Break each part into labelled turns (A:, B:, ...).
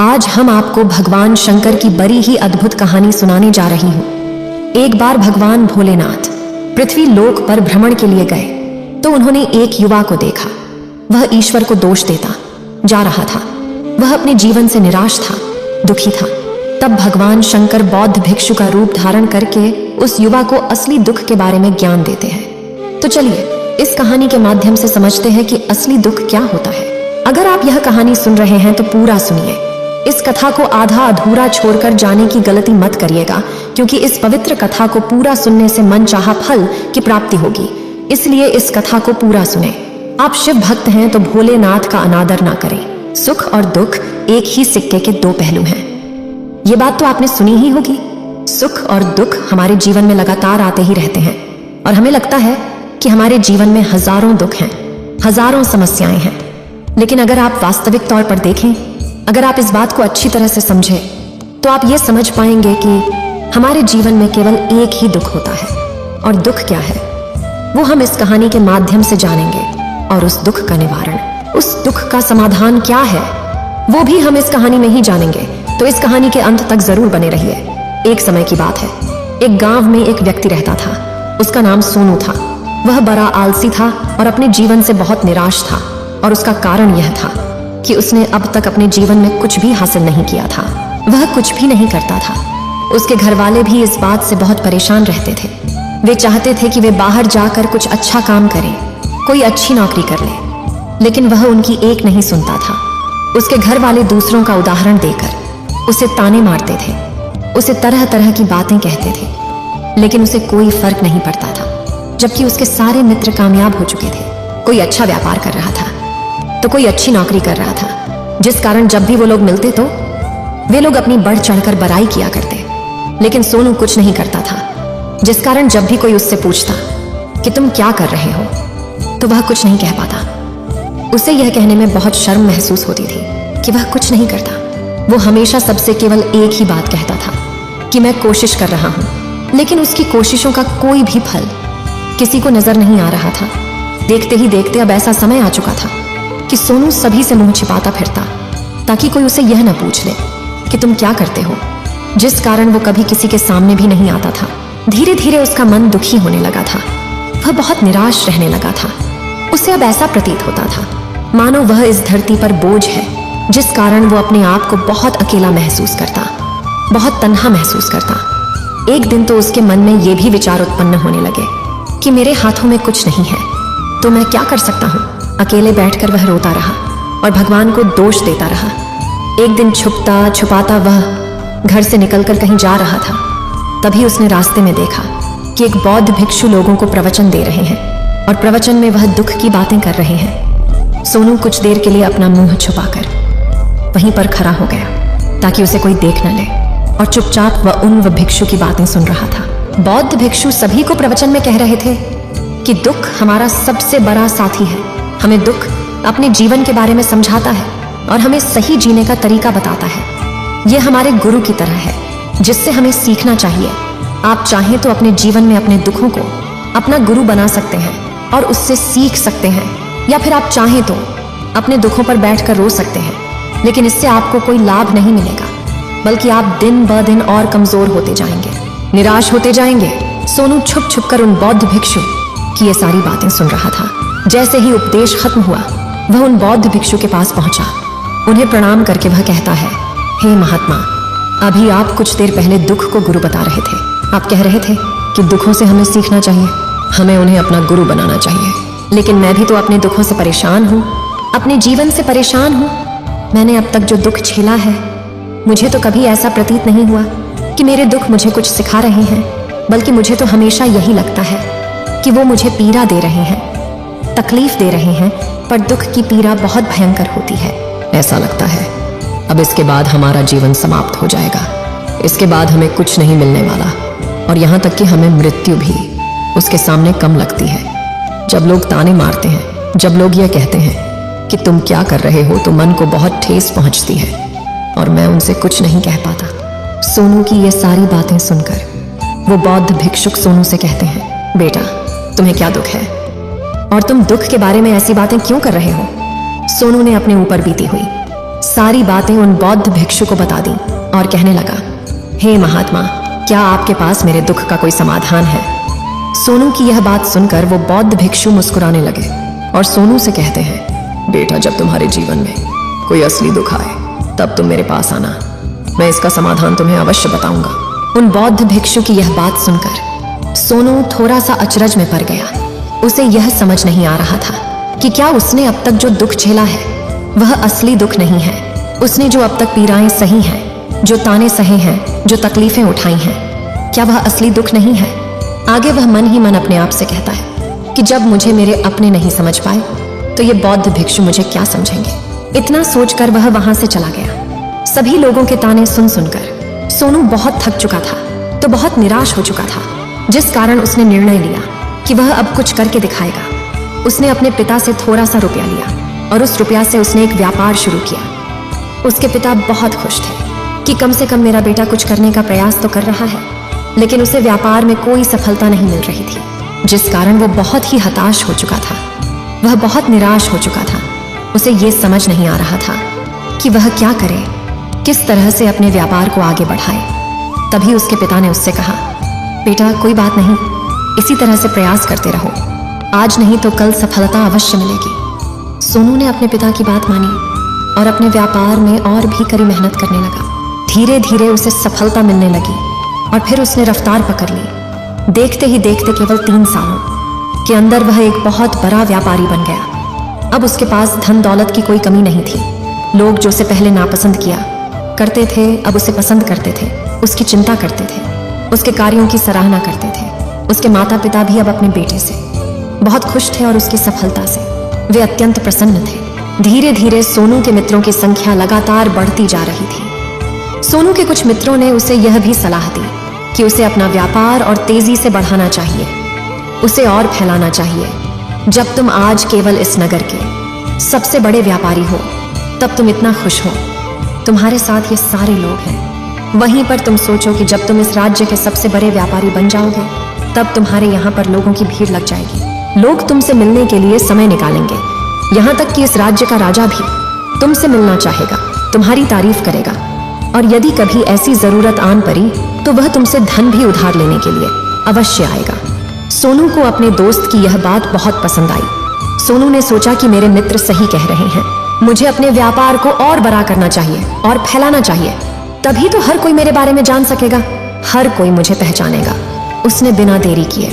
A: आज हम आपको भगवान शंकर की बड़ी ही अद्भुत कहानी सुनाने जा रही हूँ। एक बार भगवान भोलेनाथ पृथ्वी लोक पर भ्रमण के लिए गए तो उन्होंने एक युवा को देखा। वह ईश्वर को दोष देता जा रहा था। वह अपने जीवन से निराश था, दुखी था। तब भगवान शंकर बौद्ध भिक्षु का रूप धारण करके उस युवा को असली दुख के बारे में ज्ञान देते हैं। तो चलिए इस कहानी के माध्यम से समझते हैं कि असली दुख क्या होता है। अगर आप यह कहानी सुन रहे हैं तो पूरा सुनिए। इस कथा को आधा अधूरा छोड़कर जाने की गलती मत करिएगा, क्योंकि इस पवित्र कथा को पूरा सुनने से मनचाहा फल की प्राप्ति होगी। इसलिए इस कथा को पूरा सुने। आप शिव भक्त हैं तो भोलेनाथ का अनादर ना करें। सुख और दुख एक ही सिक्के के दो पहलू हैं। ये बात तो आपने सुनी ही होगी। सुख और दुख हमारे जीवन में लगातार आते ही रहते हैं और हमें लगता है कि हमारे जीवन में हजारों दुख हैं, हजारों समस्याएं हैं। लेकिन अगर आप वास्तविक तौर पर देखें, अगर आप इस बात को अच्छी तरह से समझें, तो आप ये समझ पाएंगे कि हमारे जीवन में केवल एक ही दुख होता है। और दुख क्या है वो हम इस कहानी के माध्यम से जानेंगे। और उस दुख का निवारण, उस दुख का समाधान क्या है, वो भी हम इस कहानी में ही जानेंगे। तो इस कहानी के अंत तक जरूर बने रहिए। एक समय की बात है, एक गांव में एक व्यक्ति रहता था। उसका नाम सोनू था। वह बड़ा आलसी था और अपने जीवन से बहुत निराश था। और उसका कारण यह था कि उसने अब तक अपने जीवन में कुछ भी हासिल नहीं किया था। वह कुछ भी नहीं करता था। उसके घर वाले भी इस बात से बहुत परेशान रहते थे। वे चाहते थे कि वे बाहर जाकर कुछ अच्छा काम करें, कोई अच्छी नौकरी कर ले, लेकिन वह उनकी एक नहीं सुनता था। उसके घर वाले दूसरों का उदाहरण देकर उसे ताने मारते थे, उसे तरह तरह की बातें कहते थे, लेकिन उसे कोई फर्क नहीं पड़ता था। जबकि उसके सारे मित्र कामयाब हो चुके थे। कोई अच्छा व्यापार कर रहा था तो कोई अच्छी नौकरी कर रहा था, जिस कारण जब भी वो लोग मिलते तो वे लोग अपनी बढ़ चढ़कर बड़ाई किया करते। लेकिन सोनू कुछ नहीं करता था, जिस कारण जब भी कोई उससे पूछता कि तुम क्या कर रहे हो, तो वह कुछ नहीं कह पाता। उसे यह कहने में बहुत शर्म महसूस होती थी कि वह कुछ नहीं करता। वो हमेशा सबसे केवल एक ही बात कहता था कि मैं कोशिश कर रहा हूं। लेकिन उसकी कोशिशों का कोई भी फल किसी को नजर नहीं आ रहा था। देखते ही देखते अब ऐसा समय आ चुका था कि सोनू सभी से मुंह छिपाता फिरता, ताकि कोई उसे यह न पूछ ले कि तुम क्या करते हो, जिस कारण वो कभी किसी के सामने भी नहीं आता था। धीरे धीरे उसका मन दुखी होने लगा था। वह बहुत निराश रहने लगा था। उसे अब ऐसा प्रतीत होता था मानो वह इस धरती पर बोझ है, जिस कारण वो अपने आप को बहुत अकेला महसूस करता, बहुत तन्हा महसूस करता। एक दिन तो उसके मन में ये भी विचार उत्पन्न होने लगे कि मेरे हाथों में कुछ नहीं है तो मैं क्या कर सकता हूँ। अकेले बैठकर वह रोता रहा और भगवान को दोष देता रहा। एक दिन छुपता छुपाता वह घर से निकलकर कहीं जा रहा था। तभी उसने रास्ते में देखा कि एक बौद्ध भिक्षु लोगों को प्रवचन दे रहे हैं और प्रवचन में वह दुख की बातें कर रहे हैं। सोनू कुछ देर के लिए अपना मुंह छुपाकर वहीं पर खड़ा हो गया ताकि उसे कोई देख न ले, और चुपचाप वह उन भिक्षु की बातें सुन रहा था। बौद्ध भिक्षु सभी को प्रवचन में कह रहे थे कि दुख हमारा सबसे बड़ा साथी है। हमें दुख अपने जीवन के बारे में समझाता है और हमें सही जीने का तरीका बताता है। यह हमारे गुरु की तरह है, जिससे हमें सीखना चाहिए। आप चाहें तो अपने जीवन में अपने दुखों को अपना गुरु बना सकते हैं और उससे सीख सकते हैं, या फिर आप चाहें तो अपने दुखों पर बैठकर रो सकते हैं। लेकिन इससे आपको कोई लाभ नहीं मिलेगा, बल्कि आप दिन ब दिन और कमजोर होते जाएंगे, निराश होते जाएंगे। सोनू छुप छुप कर उन बौद्ध भिक्षु की ये सारी बातें सुन रहा था। जैसे ही उपदेश खत्म हुआ, वह उन बौद्ध भिक्षु के पास पहुंचा। उन्हें प्रणाम करके वह कहता है, हे महात्मा, अभी आप कुछ देर पहले दुख को गुरु बता रहे थे। आप कह रहे थे कि दुखों से हमें सीखना चाहिए, हमें उन्हें अपना गुरु बनाना चाहिए। लेकिन मैं भी तो अपने दुखों से परेशान हूँ, अपने जीवन से परेशान हूँ। मैंने अब तक जो दुख झेला है, मुझे तो कभी ऐसा प्रतीत नहीं हुआ कि मेरे दुख मुझे कुछ सिखा रहे हैं, बल्कि मुझे तो हमेशा यही लगता है कि वो मुझे पीड़ा दे रहे हैं, तकलीफ दे रहे हैं। पर दुख की पीड़ा बहुत भयंकर होती है। ऐसा लगता है अब इसके बाद हमारा जीवन समाप्त हो जाएगा, इसके बाद हमें कुछ नहीं मिलने वाला, और यहाँ तक कि हमें मृत्यु भी उसके सामने कम लगती है। जब लोग ताने मारते हैं, जब लोग यह कहते हैं कि तुम क्या कर रहे हो, तो मन को बहुत ठेस पहुंचती है और मैं उनसे कुछ नहीं कह पाता। सोनू की ये सारी बातें सुनकर वो बौद्ध भिक्षुक सोनू से कहते हैं, बेटा तुम्हें क्या दुख है और तुम दुख के बारे में ऐसी बातें क्यों कर रहे हो। सोनू ने अपने ऊपर बीती हुई सारी बातें उन बौद्ध भिक्षु को बता दी और कहने लगा, हे महात्मा, क्या आपके पास मेरे दुख का कोई समाधान है? सोनू की यह बात सुनकर वो बौद्ध भिक्षु मुस्कुराने लगे और सोनू से कहते हैं, बेटा, जब तुम्हारे जीवन में कोई असली दुख आए तब तुम मेरे पास आना, मैं इसका समाधान तुम्हें अवश्य बताऊंगा। उन बौद्ध भिक्षु की यह बात सुनकर सोनू थोड़ा सा अचरज में पड़ गया। उसे यह समझ नहीं आ रहा था कि क्या उसने अब तक जो दुख झेला है वह असली दुख नहीं है। उसने जो अब तक पीड़ाएं सही हैं, जो ताने सहे हैं, जो तकलीफें उठाई हैं, क्या वह असली दुख नहीं है? आगे वह मन ही मन अपने आप से कहता है कि जब मुझे मेरे अपने नहीं समझ पाए तो ये बौद्ध भिक्षु मुझे क्या समझेंगे। इतना सोचकर वह वहां से चला गया। सभी लोगों के ताने सुन सुनकर सोनू बहुत थक चुका था, तो बहुत निराश हो चुका था, जिस कारण उसने निर्णय लिया कि वह अब कुछ करके दिखाएगा। उसने अपने पिता से थोड़ा सा रुपया लिया और उस रुपया से उसने एक व्यापार शुरू किया। उसके पिता बहुत खुश थे कि कम से कम मेरा बेटा कुछ करने का प्रयास तो कर रहा है, लेकिन उसे व्यापार में कोई सफलता नहीं मिल रही थी, जिस कारण वो बहुत ही हताश हो चुका था। वह बहुत निराश हो चुका था। उसे ये समझ नहीं आ रहा था कि वह क्या करे, किस तरह से अपने व्यापार को आगे बढ़ाए। तभी उसके पिता ने उससे कहा, बेटा, कोई बात नहीं, इसी तरह से प्रयास करते रहो, आज नहीं तो कल सफलता अवश्य मिलेगी। सोनू ने अपने पिता की बात मानी और अपने व्यापार में और भी कड़ी मेहनत करने लगा। धीरे धीरे उसे सफलता मिलने लगी और फिर उसने रफ्तार पकड़ ली। देखते ही देखते केवल 3 सालों के अंदर वह एक बहुत बड़ा व्यापारी बन गया। अब उसके पास धन दौलत की कोई कमी नहीं थी। लोग जो उसे पहले नापसंद किया करते थे, अब उसे पसंद करते थे, उसकी चिंता करते थे, उसके कार्यों की सराहना करते थे। उसके माता पिता भी अब अपने बेटे से बहुत खुश थे और उसकी सफलता से वे अत्यंत प्रसन्न थे। धीरे धीरे सोनू के मित्रों की संख्या लगातार बढ़ती जा रही थी। सोनू के कुछ मित्रों ने उसे यह भी सलाह दी कि उसे अपना व्यापार और तेजी से बढ़ाना चाहिए, उसे और फैलाना चाहिए। जब तुम आज केवल इस नगर के सबसे बड़े व्यापारी हो, तब तुम इतना खुश हो, तुम्हारे साथ ये सारे लोग हैं। वहीं पर तुम सोचो कि जब तुम इस राज्य के सबसे बड़े व्यापारी बन जाओगे, तब तुम्हारे यहाँ पर लोगों की भीड़ लग जाएगी। लोग तुमसे मिलने के लिए समय निकालेंगे। यहाँ तक कि इस राज्य का राजा भी तुमसे मिलना चाहेगा, तुम्हारी तारीफ करेगा, और यदि कभी ऐसी जरूरत आन पड़ी तो वह तुमसे धन भी उधार लेने के लिए अवश्य आएगा। सोनू को अपने दोस्त की यह बात बहुत पसंद आई। सोनू ने सोचा कि मेरे मित्र सही कह रहे हैं, मुझे अपने व्यापार को और बड़ा करना चाहिए और फैलाना चाहिए, तभी तो हर कोई मेरे बारे में जान सकेगा, हर कोई मुझे पहचानेगा। उसने बिना देरी किए,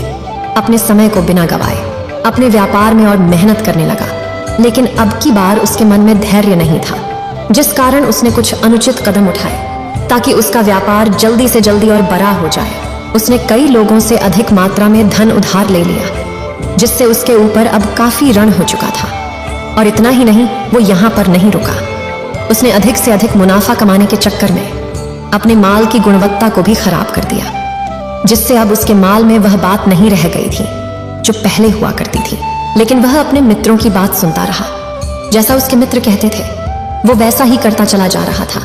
A: अपने समय को बिना गवाए, अपने व्यापार में और मेहनत करने लगा। लेकिन अब की बार उसके मन में धैर्य नहीं था, जिस कारण उसने कुछ अनुचित कदम उठाए ताकि उसका व्यापार जल्दी से जल्दी और बड़ा हो जाए। उसने कई लोगों से अधिक मात्रा में धन उधार ले लिया, जिससे उसके ऊपर अब काफी ऋण हो चुका था। और इतना ही नहीं, वो यहाँ पर नहीं रुका। उसने अधिक से अधिक मुनाफा कमाने के चक्कर में अपने माल की गुणवत्ता को भी खराब कर दिया, जिससे अब उसके माल में वह बात नहीं रह गई थी जो पहले हुआ करती थी। लेकिन वह अपने मित्रों की बात सुनता रहा। जैसा उसके मित्र कहते थे वो वैसा ही करता चला जा रहा था।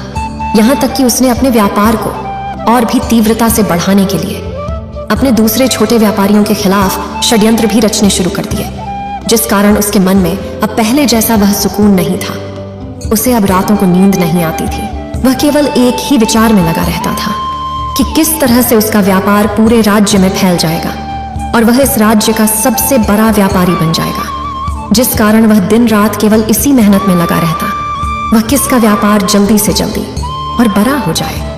A: यहाँ तक कि उसने अपने व्यापार को और भी तीव्रता से बढ़ाने के लिए अपने दूसरे छोटे व्यापारियों के खिलाफ षड्यंत्र भी रचने शुरू कर दिए, जिस कारण उसके मन में अब पहले जैसा वह सुकून नहीं था। उसे अब रातों को नींद नहीं आती थी। वह केवल एक ही विचार में लगा रहता था कि किस तरह से उसका व्यापार पूरे राज्य में फैल जाएगा और वह इस राज्य का सबसे बड़ा व्यापारी बन जाएगा, जिस कारण वह दिन रात केवल इसी मेहनत में लगा रहता, वह किसका व्यापार जल्दी से जल्दी और बड़ा हो जाए।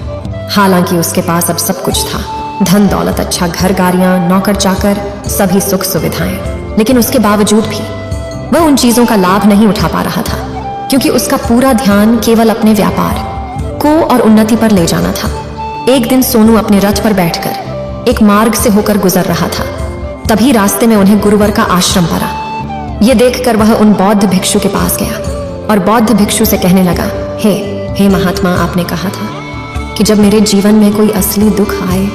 A: हालांकि उसके पास अब सब कुछ था, धन दौलत, अच्छा घर, गाड़ियां, नौकर चाकर, सभी सुख सुविधाएं, लेकिन उसके बावजूद भी वह उन चीजों का लाभ नहीं उठा पा रहा था, क्योंकि उसका पूरा ध्यान केवल अपने व्यापार को और उन्नति पर ले जाना था। एक दिन सोनू अपने रथ पर बैठकर एक मार्ग से होकर गुजर रहा था। तभी रास्ते में उन्हें गुरुवर का आश्रम पड़ा। ये देखकर वह उन बौद्ध भिक्षु के पास गया और बौद्ध भिक्षु से कहने लगा, हे महात्मा, आपने कहा था कि जब मेरे जीवन में कोई असली दुख आए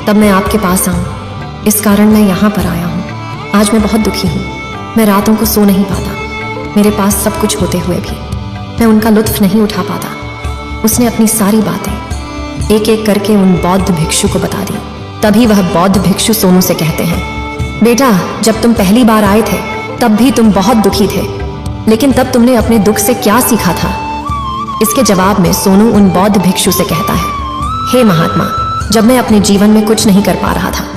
A: तब मैं आपके पास आऊं। इस कारण मैं यहाँ पर आया हूँ। आज मैं बहुत दुखी हूँ। मैं रातों को सो नहीं पाता। मेरे पास सब कुछ होते हुए भी मैं उनका लुत्फ नहीं उठा पाता। उसने अपनी सारी बातें एक एक करके उन बौद्ध भिक्षु को बता दी। तभी वह बौद्ध भिक्षु सोनू से कहते हैं, बेटा, जब तुम पहली बार आए थे तब भी तुम बहुत दुखी थे, लेकिन तब तुमने अपने दुख से क्या सीखा था? इसके जवाब में सोनू उन बौद्ध भिक्षु से कहता है, हे महात्मा, जब मैं अपने जीवन में कुछ नहीं कर पा रहा था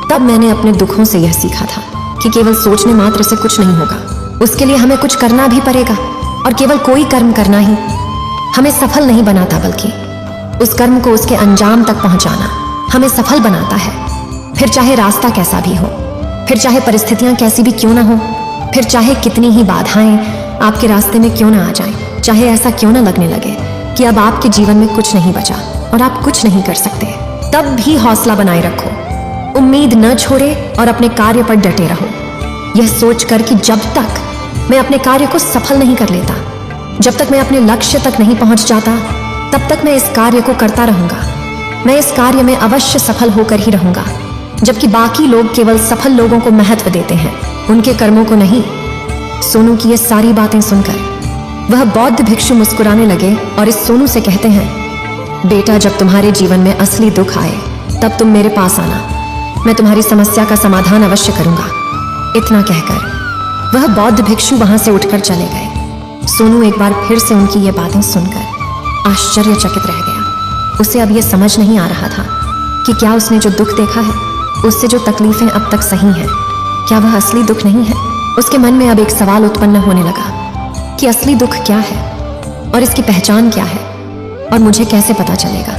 A: तब मैंने अपने दुखों से यह सीखा था कि केवल सोचने मात्र से कुछ नहीं होगा। उसके लिए हमें कुछ करना भी पड़ेगा, और केवल कोई कर्म करना ही हमें सफल नहीं बनाता, बल्कि उस कर्म को उसके अंजाम तक पहुंचाना हमें सफल बनाता है। फिर चाहे रास्ता कैसा भी हो, फिर चाहे परिस्थितियां कैसी भी क्यों ना हो, फिर चाहे कितनी ही बाधाएं आपके रास्ते में क्यों ना आ जाएं, चाहे ऐसा क्यों ना लगने लगे कि अब आपके जीवन में कुछ नहीं बचा और आप कुछ नहीं कर सकते, तब भी हौसला बनाए रखो, उम्मीद न छोड़े और अपने कार्य पर डटे रहो, यह सोचकर कि जब तक मैं अपने कार्य को सफल नहीं कर लेता, जब तक मैं अपने लक्ष्य तक नहीं पहुंच जाता, तब तक मैं इस कार्य को करता रहूंगा। मैं इस कार्य में अवश्य सफल होकर ही रहूंगा। जबकि बाकी लोग केवल सफल लोगों को महत्व देते हैं, उनके कर्मों को नहीं। सोनू की ये सारी बातें सुनकर वह बौद्ध भिक्षु मुस्कुराने लगे और इस सोनू से कहते हैं, बेटा, जब तुम्हारे जीवन में असली दुख आए तब तुम मेरे पास आना, मैं तुम्हारी समस्या का समाधान अवश्य करूंगा। इतना कहकर वह बौद्ध भिक्षु वहां से उठकर चले गए। सोनू एक बार फिर से उनकी ये बातें सुनकर आश्चर्यचकित रह गया। उसे अब यह समझ नहीं आ रहा था कि क्या उसने जो दुख देखा है, उससे जो तकलीफें अब तक सही हैं, क्या वह असली दुख नहीं है। उसके मन में अब एक सवाल उत्पन्न होने लगा कि असली दुख क्या है और इसकी पहचान क्या है, और मुझे कैसे पता चलेगा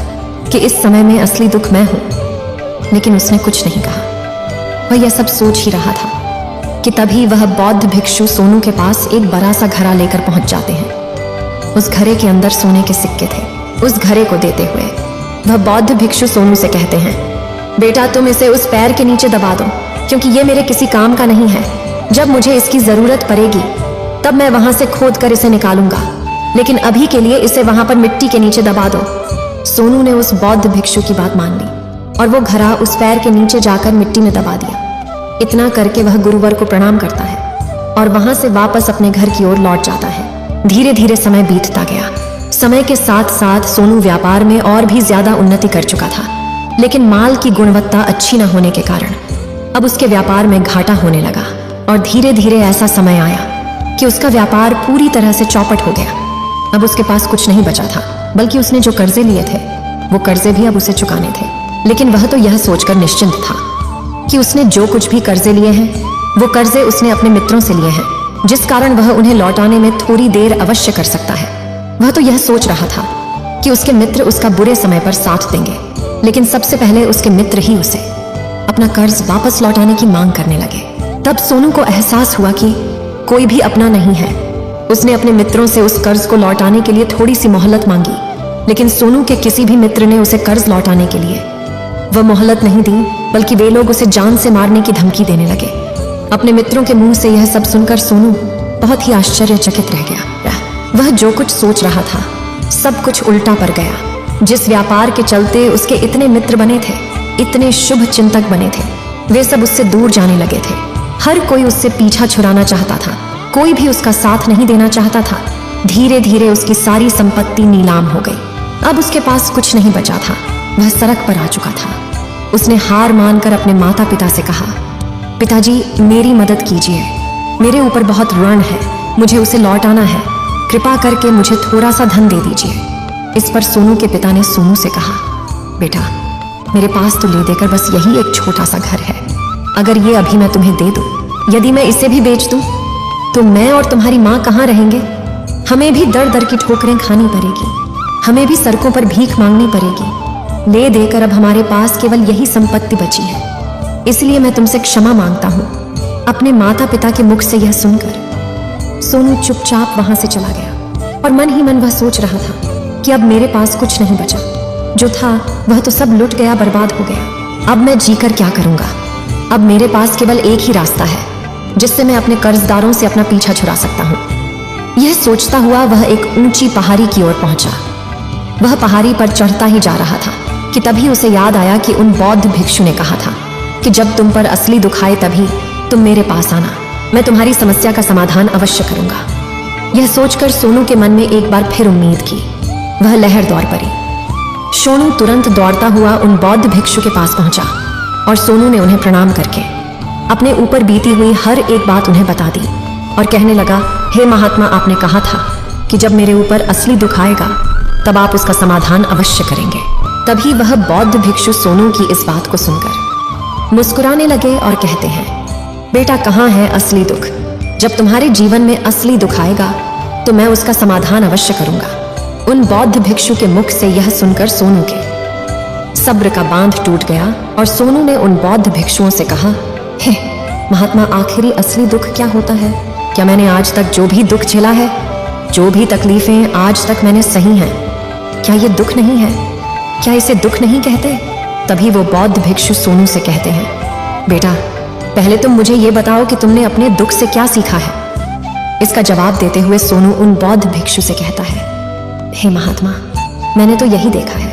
A: कि इस समय में असली दुख मैं हूं। लेकिन उसने कुछ नहीं कहा। वह यह सब सोच ही रहा था कि तभी वह बौद्ध भिक्षु सोनू के पास एक बड़ा सा घड़ा लेकर पहुंच जाते हैं। उस घड़े के अंदर सोने के सिक्के थे। उस घड़े को देते हुए वह बौद्ध भिक्षु सोनू से कहते हैं, बेटा, तुम इसे उस पैर के नीचे दबा दो, क्योंकि ये मेरे किसी काम का नहीं है। जब मुझे इसकी जरूरत पड़ेगी तब मैं वहां से खोद कर इसे निकालूंगा, लेकिन अभी के लिए इसे वहां पर मिट्टी के नीचे दबा दो। सोनू ने उस बौद्ध भिक्षु की बात मान ली और वो घड़ा उस पैर के नीचे जाकर मिट्टी में दबा दिया। इतना करके वह गुरुवर को प्रणाम करता है और वहां से वापस अपने घर की ओर लौट जाता है। धीरे धीरे समय बीतता गया। समय के साथ साथ सोनू व्यापार में और भी ज्यादा उन्नति कर चुका था, लेकिन माल की गुणवत्ता अच्छी न होने के कारण अब उसके व्यापार में घाटा होने लगा। और धीरे धीरे ऐसा समय आया कि उसका व्यापार पूरी तरह से चौपट हो गया। अब उसके पास कुछ नहीं बचा था, बल्कि उसने जो कर्जे लिए थे वो कर्जे भी अब उसे चुकाने थे। लेकिन वह तो यह सोचकर निश्चिंत था कि उसने जो कुछ भी कर्जे लिए हैं वो कर्जे उसने अपने मित्रों से लिए हैं, जिस कारण वह उन्हें लौटाने में थोड़ी देर अवश्य कर सकता है। वह तो यह सोच रहा था कि उसके मित्र उसका बुरे समय पर साथ देंगे, लेकिन सबसे पहले उसके मित्र ही उसे अपना कर्ज वापस लौटाने की मांग करने लगे। तब सोनू को एहसास हुआ कि कोई भी अपना नहीं है। उसने अपने मित्रों से उस कर्ज को लौटाने के लिए थोड़ी सी मोहलत मांगी, लेकिन सोनू के किसी भी मित्र ने उसे कर्ज लौटाने के लिए वह मोहलत नहीं दी, बल्कि वे लोग उसे जान से मारने की धमकी देने लगे। अपने मित्रों के मुंह से यह सब सुनकर सोनू बहुत ही आश्चर्यचकित रह गया। वह जो कुछ सोच रहा था सब कुछ उल्टा पड़ गया। जिस व्यापार के चलते उसके इतने मित्र बने थे, इतने शुभ चिंतक बने थे, वे सब उससे दूर जाने लगे थे। हर कोई उससे पीछा छुड़ाना चाहता था, कोई भी उसका साथ नहीं देना चाहता था। धीरे धीरे उसकी सारी संपत्ति नीलाम हो गई। अब उसके पास कुछ नहीं बचा था। वह सड़क पर आ चुका था। उसने हार मानकर अपने माता पिता से कहा, पिताजी, मेरी मदद कीजिए, मेरे ऊपर बहुत ऋण है, मुझे उसे लौटाना है, कृपा करके मुझे थोड़ा सा धन दे दीजिए। इस पर सोनू के पिता ने सोनू से कहा, बेटा, मेरे पास तो ले देकर बस यही एक छोटा सा घर है। अगर ये अभी मैं तुम्हें दे दूं, यदि मैं इसे भी बेच दूं, तो मैं और तुम्हारी माँ कहाँ रहेंगे? हमें भी दर दर की ठोकरें खानी पड़ेगी, हमें भी सड़कों पर भीख मांगनी पड़ेगी। ले देकर अब हमारे पास केवल यही संपत्ति बची है, इसलिए मैं तुमसे क्षमा मांगता हूँ। अपने माता पिता के मुख से यह सुनकर सोनू चुपचाप वहां से चला गया और मन ही मन वह सोच रहा था कि अब मेरे पास कुछ नहीं बचा, जो था वह तो सब लुट गया, बर्बाद हो गया। अब मैं जीकर क्या करूंगा? अब मेरे पास केवल एक ही रास्ता है जिससे मैं अपने कर्जदारों से अपना पीछा छुड़ा सकता हूँ। यह सोचता हुआ वह एक ऊंची पहाड़ी की ओर पहुंचा। वह पहाड़ी पर चढ़ता ही जा रहा था कि तभी उसे याद आया कि उन बौद्ध भिक्षु ने कहा था कि जब तुम पर असली दुख आए तभी तुम मेरे पास आना, मैं तुम्हारी समस्या का समाधान अवश्य करूंगा। यह सोचकर सोनू के मन में एक बार फिर उम्मीद की वह लहर दौड़ पड़ी। सोनू तुरंत दौड़ता हुआ उन बौद्ध भिक्षु के पास पहुंचा और सोनू ने उन्हें प्रणाम करके अपने ऊपर बीती हुई हर एक बात उन्हें बता दी और कहने लगा, हे महात्मा, आपने कहा था कि जब मेरे ऊपर असली दुख आएगा तब आप उसका समाधान अवश्य करेंगे। तभी वह बौद्ध भिक्षु सोनू की इस बात को सुनकर मुस्कुराने लगे और कहते हैं, बेटा कहाँ है असली दुख? जब तुम्हारे जीवन में असली दुख आएगा तो मैं उसका समाधान अवश्य करूंगा। उन बौद्ध भिक्षु के मुख से यह सुनकर सोनू के सब्र का बांध टूट गया और सोनू ने उन बौद्ध भिक्षुओं से कहा, हे महात्मा, आखिरी असली दुख क्या होता है? क्या मैंने आज तक जो भी दुख झेला है, जो भी तकलीफें आज तक मैंने सही हैं, क्या ये दुख नहीं है? क्या इसे दुख नहीं कहते? तभी वो बौद्ध भिक्षु सोनू से कहते हैं, बेटा पहले तुम मुझे ये बताओ कि तुमने अपने दुख से क्या सीखा है। इसका जवाब देते हुए सोनू उन बौद्ध भिक्षु से कहता है, हे महात्मा, मैंने तो यही देखा है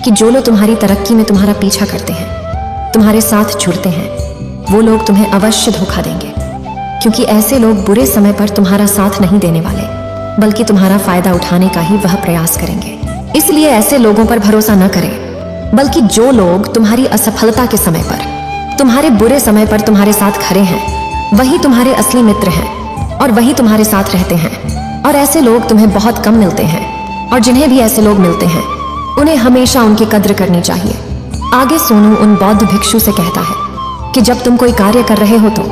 A: कि जो लोग तुम्हारी तरक्की में तुम्हारा पीछा करते हैं, तुम्हारे साथ जुड़ते हैं, वो लोग तुम्हें अवश्य धोखा देंगे, क्योंकि ऐसे लोग बुरे समय पर तुम्हारा साथ नहीं देने वाले, बल्कि तुम्हारा फायदा उठाने का ही वह प्रयास करेंगे। इसलिए ऐसे लोगों पर भरोसा न करें, बल्कि जो लोग तुम्हारी असफलता के समय पर, तुम्हारे बुरे समय पर तुम्हारे साथ खड़े हैं, वही तुम्हारे असली मित्र हैं और वही तुम्हारे साथ रहते हैं। और ऐसे लोग तुम्हें बहुत कम मिलते हैं, और जिन्हें भी ऐसे लोग मिलते हैं उन्हें हमेशा उनकी कद्र करनी चाहिए। आगे सोनू उन बौद्ध भिक्षु से कहता है कि जब तुम कोई कार्य कर रहे हो तो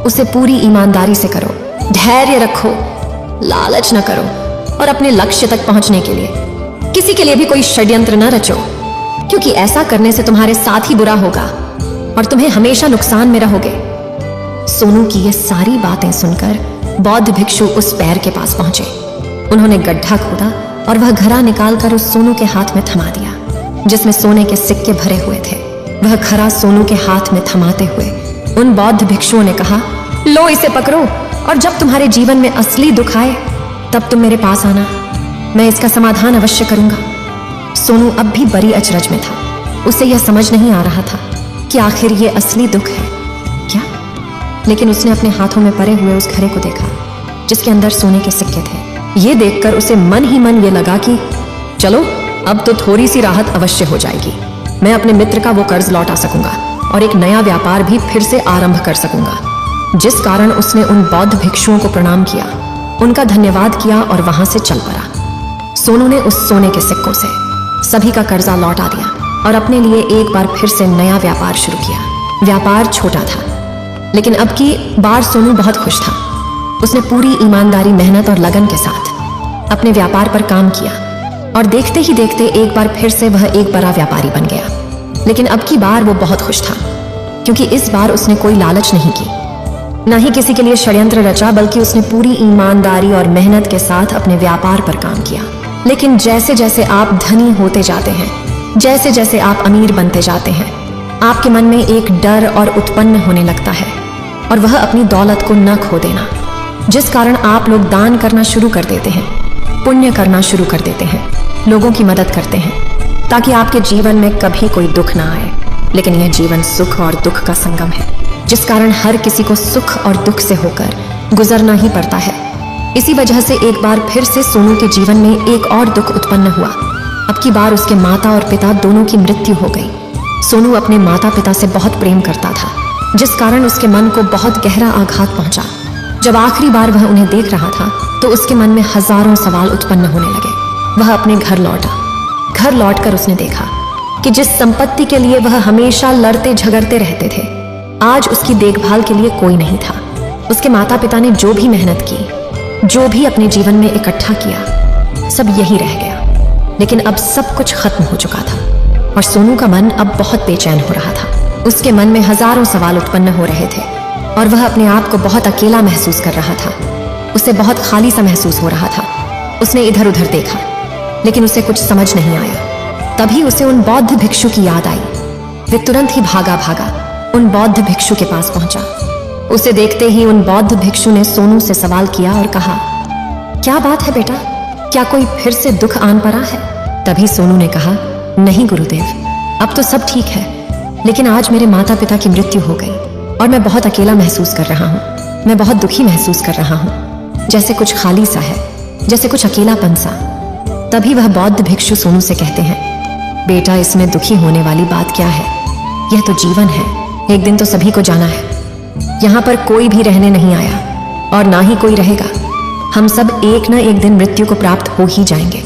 A: उसे पूरी ईमानदारी से करो, धैर्य रखो, लालच न करो और अपने लक्ष्य तक पहुंचने के लिए किसी के लिए भी कोई षड्यंत्र न रचो, क्योंकि ऐसा करने से तुम्हारे साथ ही बुरा होगा और तुम्हें हमेशा नुकसान में रहोगे। सोनू की ये सारी बातें सुनकर बौद्ध भिक्षु उस पैर के पास पहुंचे। उन्होंने गड्ढा खोदा और वह घड़ा निकालकर उस सोनू के हाथ में थमा दिया, जिसमें सोने के सिक्के भरे हुए थे। वह घड़ा सोनू के हाथ में थमाते हुए उन बौद्ध भिक्षुओं ने कहा, लो इसे पकड़ो, और जब तुम्हारे जीवन में असली दुख आए तब तुम मेरे पास आना, मैं इसका समाधान अवश्य करूंगा। सोनू अब भी बड़ी अचरज में था। उसे यह समझ नहीं आ रहा था कि आखिर ये असली दुख है क्या, लेकिन उसने अपने हाथों में पड़े हुए उस घड़े को देखा जिसके अंदर सोने के सिक्के थे। ये देखकर उसे मन ही मन ये लगा कि चलो अब तो थोड़ी सी राहत अवश्य हो जाएगी, मैं अपने मित्र का वो कर्ज लौटा सकूंगा और एक नया व्यापार भी फिर से आरंभ कर सकूंगा। जिस कारण उसने उन बौद्ध भिक्षुओं को प्रणाम किया, उनका धन्यवाद किया और वहां से चल पड़ा। सोनू ने उस सोने के सिक्कों से सभी का कर्जा लौटा दिया और अपने लिए एक बार फिर से नया व्यापार शुरू किया। व्यापार छोटा था, लेकिन अब की बार सोनू बहुत खुश था। उसने पूरी ईमानदारी, मेहनत और लगन के साथ अपने व्यापार पर काम किया और देखते ही देखते एक बार फिर से वह एक बड़ा व्यापारी बन गया। लेकिन अब की बार वो बहुत खुश था, क्योंकि इस बार उसने कोई लालच नहीं की, न ही किसी के लिए षड्यंत्र रचा, बल्कि उसने पूरी ईमानदारी और मेहनत के साथ अपने व्यापार पर काम किया। लेकिन जैसे जैसे आप धनी होते जाते हैं, जैसे जैसे आप अमीर बनते जाते हैं, आपके मन में एक डर और उत्पन्न होने लगता है, और वह अपनी दौलत को न खो देना, जिस कारण आप लोग दान करना शुरू कर देते हैं, पुण्य करना शुरू कर देते हैं, लोगों की मदद करते हैं, ताकि आपके जीवन में कभी कोई दुख ना आए। लेकिन यह जीवन सुख और दुख का संगम है, जिस कारण हर किसी को सुख और दुख से होकर गुजरना ही पड़ता है। इसी वजह से एक बार फिर से सोनू के जीवन में एक और दुख उत्पन्न हुआ। अब की बार उसके माता और पिता दोनों की मृत्यु हो गई। सोनू अपने माता पिता से बहुत प्रेम करता था, जिस कारण उसके मन को बहुत गहरा आघात पहुंचा। जब आखिरी बार वह उन्हें देख रहा था तो उसके मन में हजारों सवाल उत्पन्न होने लगे। वह अपने घर लौटा। घर लौटकर उसने देखा कि जिस संपत्ति के लिए वह हमेशा लड़ते झगड़ते रहते थे, आज उसकी देखभाल के लिए कोई नहीं था। उसके माता पिता ने जो भी मेहनत की, जो भी अपने जीवन में इकट्ठा किया, सब यही रह गया। लेकिन अब सब कुछ खत्म हो चुका था और सोनू का मन अब बहुत बेचैन हो रहा था। उसके मन में हजारों सवाल उत्पन्न हो रहे थे और वह अपने आप को बहुत अकेला महसूस कर रहा था। उसे बहुत खाली सा महसूस हो रहा था। उसने इधर उधर देखा, लेकिन उसे कुछ समझ नहीं आया। तभी उसे उन बौद्ध भिक्षु की याद आई। वे तुरंत ही भागा भागा उन बौद्ध भिक्षु के पास पहुंचा। उसे देखते ही उन बौद्ध भिक्षु ने सोनू से सवाल किया और कहा, क्या बात है बेटा, क्या कोई फिर से दुख आन पड़ा है? तभी सोनू ने कहा, नहीं गुरुदेव, अब तो सब ठीक है, लेकिन आज मेरे माता पिता की मृत्यु हो गई और मैं बहुत अकेला महसूस कर रहा हूँ। मैं बहुत दुखी महसूस कर रहा हूँ, जैसे कुछ खाली सा है, जैसे कुछ अकेलापन सा। तभी वह बौद्ध भिक्षु सोनू से कहते हैं, बेटा, इसमें दुखी होने वाली बात क्या है? यह तो जीवन है, एक दिन तो सभी को जाना है। यहाँ पर कोई भी रहने नहीं आया और ना ही कोई रहेगा। हम सब एक न एक दिन मृत्यु को प्राप्त हो ही जाएंगे।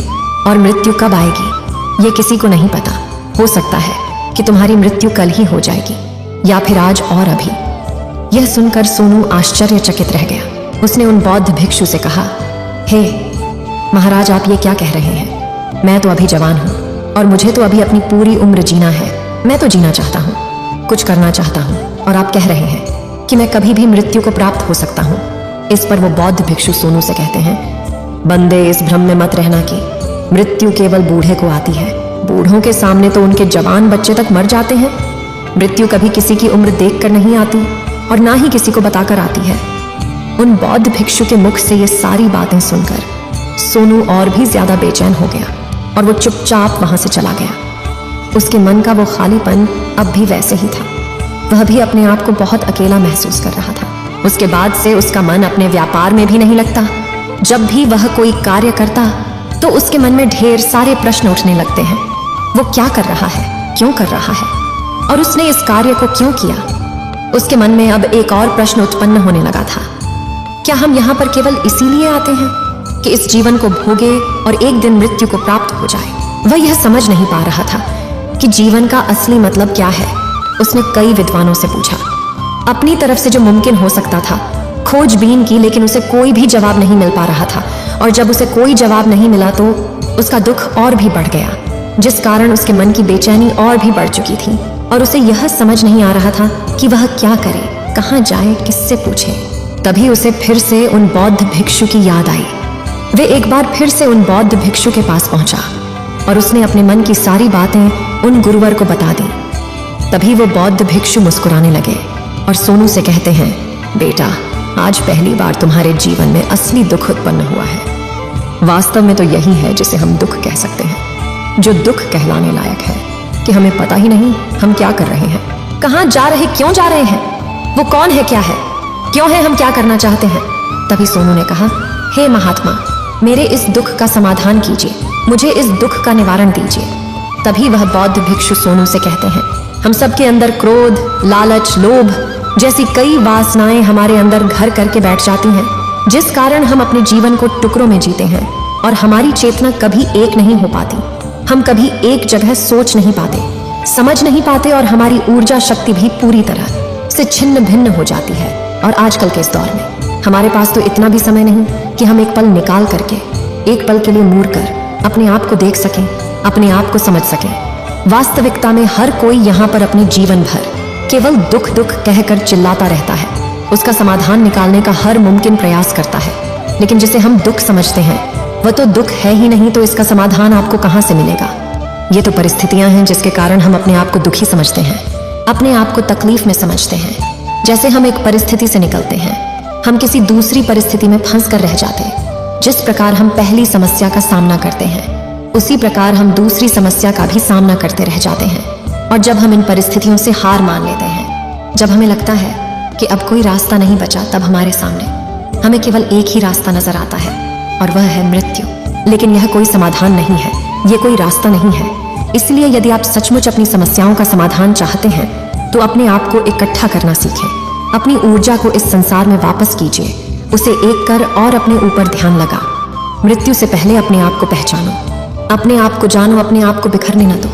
A: और मृत्यु कब आएगी ये किसी को नहीं पता। हो सकता है कि तुम्हारी मृत्यु कल ही हो जाएगी या फिर आज और अभी। यह सुनकर सोनू आश्चर्यचकित रह गया। उसने उन बौद्ध भिक्षु से कहा, हे महाराज, आप ये क्या कह रहे हैं? मैं तो अभी जवान हूँ और मुझे तो अभी अपनी पूरी उम्र जीना है। मैं तो जीना चाहता हूँ, कुछ करना चाहता हूँ, और आप कह रहे हैं कि मैं कभी भी मृत्यु को प्राप्त हो सकता हूँ। इस पर वो बौद्ध भिक्षु सोनू से कहते हैं, बंदे, इस भ्रम में मत रहना कि मृत्यु केवल बूढ़े को आती है। बूढ़ों के सामने तो उनके जवान बच्चे तक मर जाते हैं। मृत्यु कभी किसी की उम्र देखकर नहीं आती और ना ही किसी को बताकर आती है। उन बौद्ध भिक्षु के मुख से ये सारी बातें सुनकर सोनू और भी ज्यादा बेचैन हो गया और वो चुपचाप वहां से चला गया। उसके मन का वो खालीपन अब भी वैसे ही था। वह भी अपने आप को बहुत अकेला महसूस कर रहा था। उसके बाद से उसका मन अपने व्यापार में भी नहीं लगता। जब भी वह कोई कार्य करता तो उसके मन में ढेर सारे प्रश्न उठने लगते हैं। वो क्या कर रहा है, क्यों कर रहा है, और उसने इस कार्य को क्यों किया। उसके मन में अब एक और प्रश्न उत्पन्न होने लगा था, क्या हम यहाँ पर केवल इसीलिए आते हैं कि इस जीवन को भोगे और एक दिन मृत्यु को प्राप्त हो जाए। वह यह समझ नहीं पा रहा था कि जीवन का असली मतलब क्या है। उसने कई विद्वानों से पूछा, अपनी तरफ से जो मुमकिन हो सकता था खोजबीन की, लेकिन उसे कोई भी जवाब नहीं मिल पा रहा था। और जब उसे कोई जवाब नहीं मिला तो उसका दुख और भी बढ़ गया, जिस कारण उसके मन की बेचैनी और भी बढ़ चुकी थी। और उसे यह समझ नहीं आ रहा था कि वह क्या करे, कहाँ जाए, किससे पूछे। तभी उसे फिर से उन बौद्ध भिक्षु की याद आई। वे एक बार फिर से उन बौद्ध भिक्षु के पास पहुंचा और उसने अपने मन की सारी बातें उन गुरुवर को बता दी। तभी वो बौद्ध भिक्षु मुस्कुराने लगे और सोनू से कहते हैं, बेटा, आज पहली बार तुम्हारे जीवन में असली दुख उत्पन्न हुआ है। वास्तव में तो यही है जिसे हम दुख कह सकते हैं, जो दुख कहलाने लायक है कि हमें पता ही नहीं हम क्या कर रहे हैं, कहाँ जा रहे, क्यों जा रहे हैं, वो कौन है, क्या है, क्यों है, हम क्या करना चाहते हैं। तभी सोनू ने कहा, हे महात्मा, मेरे इस दुख का समाधान कीजिए, मुझे इस दुख का निवारण दीजिए। तभी वह बौद्ध भिक्षु सोनू से कहते हैं, हम सबके अंदर क्रोध, लालच, लोभ जैसी कई वासनाएं हमारे अंदर घर करके बैठ जाती हैं, जिस कारण हम अपने जीवन को टुकड़ों में जीते हैं और हमारी चेतना कभी एक नहीं हो पाती। हम कभी एक जगह सोच नहीं पाते, समझ नहीं पाते और हमारी ऊर्जा शक्ति भी पूरी तरह से छिन्न भिन्न हो जाती है। और आजकल के इस दौर में हमारे पास तो इतना भी समय नहीं कि हम एक पल निकाल करके, एक पल के लिए मुड़ कर अपने आप को देख सकें, अपने आप को समझ सकें। वास्तविकता में हर कोई यहाँ पर अपने जीवन भर केवल दुख दुख कहकर चिल्लाता रहता है। उसका समाधान निकालने का हर मुमकिन प्रयास करता है, लेकिन जिसे हम दुख समझते हैं वह तो दुख है ही नहीं, तो इसका समाधान आपको कहाँ से मिलेगा। ये तो परिस्थितियां हैं जिसके कारण हम अपने आप को दुखी समझते हैं, अपने आप को तकलीफ में समझते हैं। जैसे हम एक परिस्थिति से निकलते हैं, हम किसी दूसरी परिस्थिति में फंस कर रह जाते हैं। जिस प्रकार हम पहली समस्या का सामना करते हैं, उसी प्रकार हम दूसरी समस्या का भी सामना करते रह जाते हैं। और जब हम इन परिस्थितियों से हार मान लेते हैं, जब हमें लगता है कि अब कोई रास्ता नहीं बचा, तब हमारे सामने हमें केवल एक ही रास्ता नजर आता है और वह है मृत्यु। लेकिन यह कोई समाधान नहीं है, यह कोई रास्ता नहीं है। इसलिए यदि आप सचमुच अपनी समस्याओं का समाधान चाहते हैं तो अपने आप को इकट्ठा करना सीखें। अपनी ऊर्जा को इस संसार में वापस कीजिए, उसे एक कर और अपने ऊपर ध्यान लगा। मृत्यु से पहले अपने आप को पहचानो, अपने आप को जानो, अपने आप को बिखरने न दो।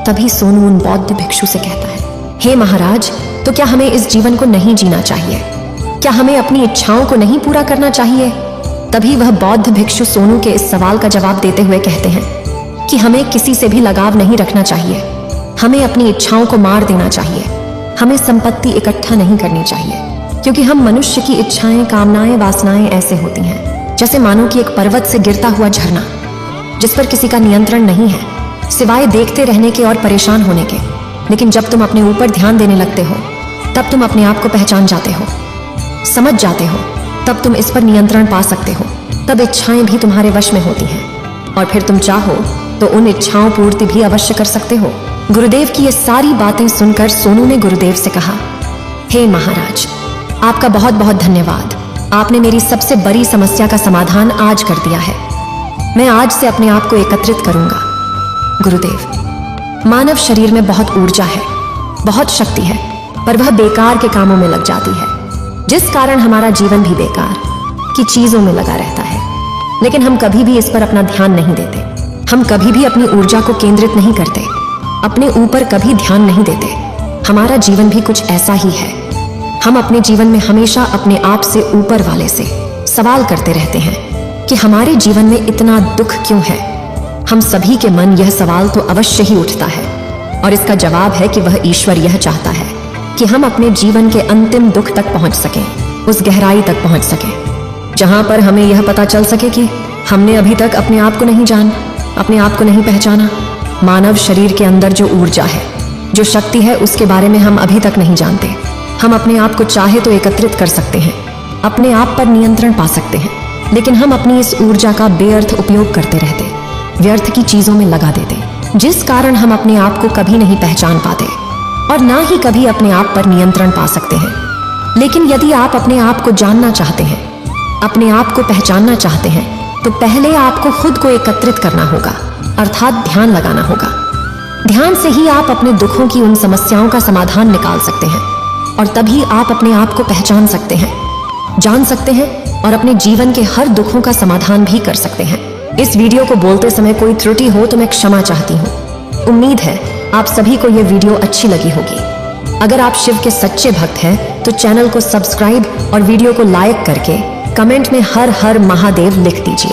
A: तभी सोनू उन बौद्ध भिक्षु से कहता है, हे महाराज, तो क्या हमें इस जीवन को नहीं जीना चाहिए? क्या हमें अपनी इच्छाओं को नहीं पूरा करना चाहिए? तभी वह बौद्ध भिक्षु सोनू के इस सवाल का जवाब देते हुए कहते हैं कि हमें किसी से भी लगाव नहीं रखना चाहिए, हमें अपनी इच्छाओं को मार देना चाहिए, हमें संपत्ति इकट्ठा नहीं करनी चाहिए, क्योंकि हम मनुष्य की इच्छाएं, कामनाएं, वासनाएं ऐसे होती हैं जैसे मानो कि एक पर्वत से गिरता हुआ झरना, जिस पर किसी का नियंत्रण नहीं है सिवाय देखते रहने के और परेशान होने के। लेकिन जब तुम अपने ऊपर ध्यान देने लगते हो, तब तुम अपने आप को पहचान जाते हो, समझ जाते हो, तब तुम इस पर नियंत्रण पा सकते हो। तब इच्छाएं भी तुम्हारे वश में होती हैं और फिर तुम चाहो तो उन इच्छाओं पूर्ति भी अवश्य कर सकते हो। गुरुदेव की ये सारी बातें सुनकर सोनू ने गुरुदेव से कहा, हे महाराज, आपका बहुत बहुत धन्यवाद। आपने मेरी सबसे बड़ी समस्या का समाधान आज कर दिया है। मैं आज से अपने आप को एकत्रित करूंगा। गुरुदेव, मानव शरीर में बहुत ऊर्जा है, बहुत शक्ति है, पर वह बेकार के कामों में लग जाती है, जिस कारण हमारा जीवन भी बेकार की चीजों में लगा रहता है। लेकिन हम कभी भी इस पर अपना ध्यान नहीं देते। हम कभी भी अपनी ऊर्जा को केंद्रित नहीं करते, अपने ऊपर कभी ध्यान नहीं देते। हमारा जीवन भी कुछ ऐसा ही है। हम अपने जीवन में हमेशा अपने आप से ऊपर वाले से सवाल करते रहते हैं कि हमारे जीवन में इतना दुख क्यों है। हम सभी के मन यह सवाल तो अवश्य ही उठता है, और इसका जवाब है कि वह ईश्वर यह चाहता है कि हम अपने जीवन के अंतिम दुख तक पहुंच सकें, उस गहराई तक पहुंच सकें जहां पर हमें यह पता चल सके कि हमने अभी तक अपने आप को नहीं जाना, अपने आप को नहीं पहचाना। मानव शरीर के अंदर जो ऊर्जा है, जो शक्ति है, उसके बारे में हम अभी तक नहीं जानते। हम अपने आप को चाहे तो एकत्रित कर सकते हैं, अपने आप पर नियंत्रण पा सकते हैं, लेकिन हम अपनी इस ऊर्जा का बेअर्थ उपयोग करते रहते, व्यर्थ की चीजों में लगा देते, जिस कारण हम अपने आप को कभी नहीं पहचान पाते और ना ही कभी अपने आप पर नियंत्रण पा सकते हैं। लेकिन यदि आप अपने आप को जानना चाहते हैं, अपने आप को पहचानना चाहते हैं, तो पहले आपको खुद को एकत्रित करना होगा, अर्थात ध्यान लगाना होगा। ध्यान से ही आप अपने दुखों की उन समस्याओं का समाधान निकाल सकते हैं, और तभी आप अपने आप को पहचान सकते हैं, जान सकते हैं और अपने जीवन के हर दुखों का समाधान भी कर सकते हैं। इस वीडियो को बोलते समय कोई त्रुटि हो तो मैं क्षमा चाहती हूँ। उम्मीद है आप सभी को यह वीडियो अच्छी लगी होगी। अगर आप शिव के सच्चे भक्त हैं तो चैनल को सब्सक्राइब और वीडियो को लाइक करके कमेंट में हर हर महादेव लिख दीजिए।